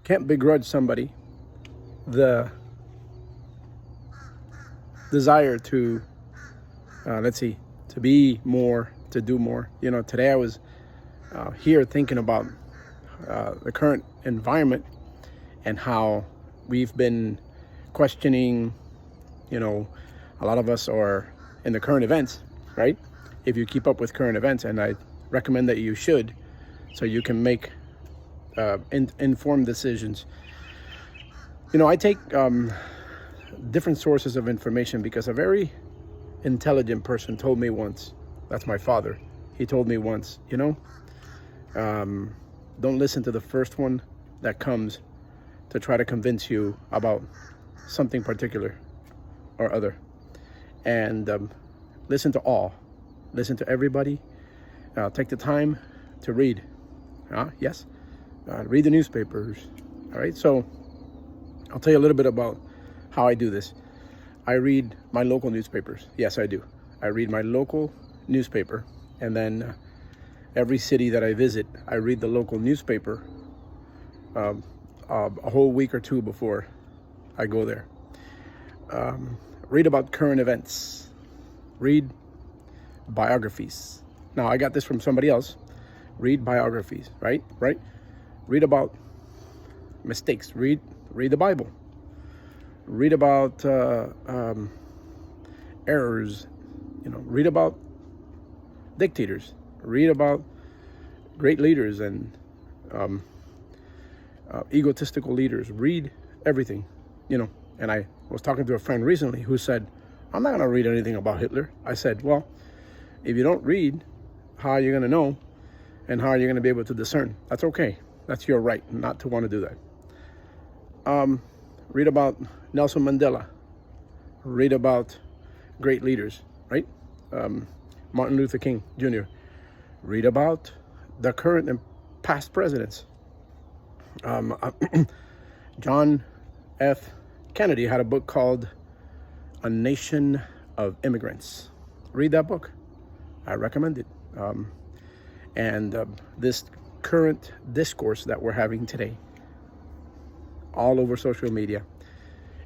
can't begrudge somebody the desire to, to be more, to do more. Today I was here thinking about the current environment and how we've been questioning, a lot of us are in the current events, right? If you keep up with current events, and I recommend that you should, so you can make informed decisions. I take different sources of information because a very intelligent person told me once, that's my father, he told me once, don't listen to the first one that comes to try to convince you about something particular or other. And listen to all. Listen to everybody. Take the time to read. Yes. Read the newspapers. All right. So I'll tell you a little bit about how I do this. I read my local newspapers. Yes, I do. I read my local newspaper. And then every city that I visit, I read the local newspaper a whole week or two before I go there. Read about current events. Read biographies. Now, I got this from somebody else. Read biographies, right? Read about mistakes. Read the Bible. Read about errors. Read about dictators. Read about great leaders and egotistical leaders. Read everything, And I was talking to a friend recently who said, I'm not going to read anything about Hitler. I said, well, if you don't read, how are you going to know? And how are you going to be able to discern? That's okay. That's your right not to want to do that. Read about Nelson Mandela. Read about great leaders, right? Martin Luther King Jr. Read about the current and past presidents. John F. Kennedy had a book called A Nation of Immigrants. Read that book. I recommend it. This current discourse that we're having today, all over social media,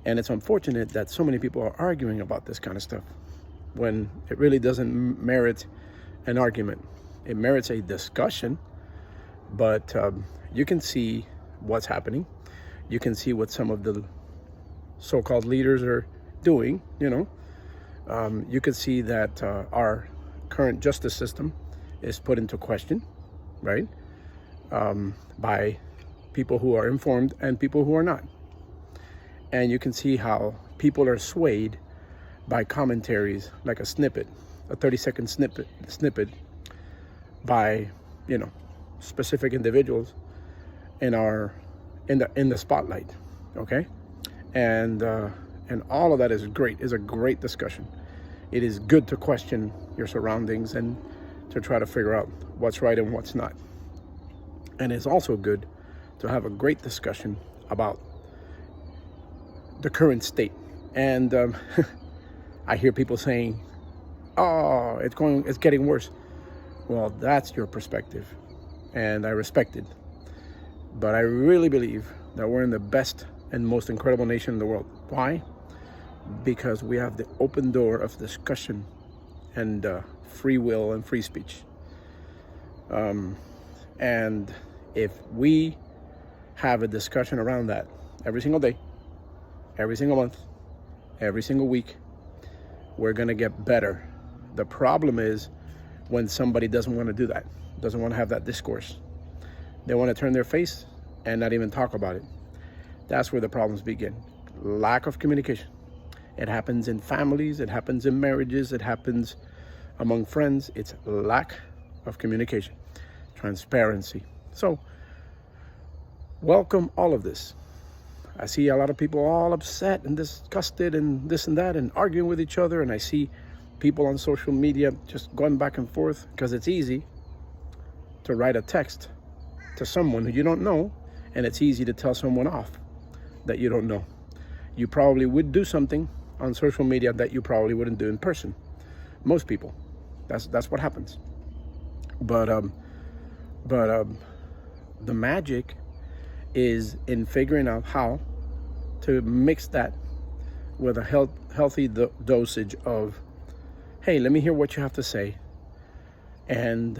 and it's unfortunate that so many people are arguing about this kind of stuff when it really doesn't merit an argument. It merits a discussion, but you can see what's happening. You can see what some of the so-called leaders are doing. You can see that our current justice system is put into question, right? By people who are informed and people who are not. And you can see how people are swayed by commentaries like a snippet, a 30-second snippet by, specific individuals in the spotlight, okay? And all of that is great, is a great discussion. It is good to question your surroundings and to try to figure out what's right and what's not. And it's also good to have a great discussion about the current state. And I hear people saying, "Oh, it's getting worse." Well, that's your perspective, and I respect it. But I really believe that we're in the best and most incredible nation in the world. Why? Because we have the open door of discussion and free will and free speech. And if we have a discussion around that every single day, every single month, every single week, we're going to get better. The problem is when somebody doesn't want to do that, doesn't want to have that discourse. They want to turn their face and not even talk about it. That's where the problems begin. Lack of communication. It happens in families, it happens in marriages, it happens among friends. It's lack of communication, transparency. So, welcome all of this. I see a lot of people all upset and disgusted and this and that and arguing with each other. And I see people on social media just going back and forth because it's easy to write a text to someone who you don't know, and it's easy to tell someone off that you don't know. You probably would do something on social media that you probably wouldn't do in person. Most people, that's what happens. But the magic is in figuring out how to mix that with a healthy dosage of, hey, let me hear what you have to say, and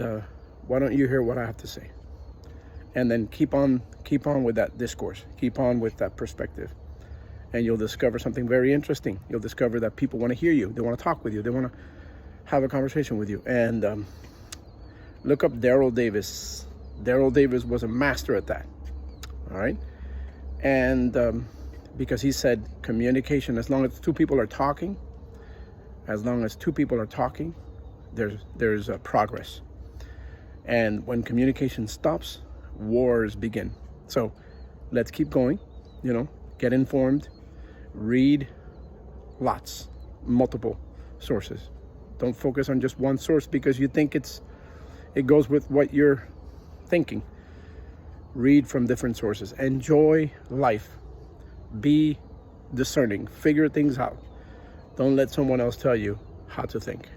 why don't you hear what I have to say? And then keep on with that discourse, keep on with that perspective, and you'll discover something very interesting. You'll discover that people want to hear you, they want to talk with you, they want to have a conversation with you. And look up Daryl Davis. Daryl Davis was a master at that. All right, and because he said communication, as long as two people are talking, there's progress. And when communication stops, wars begin. So let's keep going, get informed, read lots, multiple sources. Don't focus on just one source because you think it goes with what you're thinking. Read from different sources. Enjoy life. Be discerning. Figure things out. Don't let someone else tell you how to think.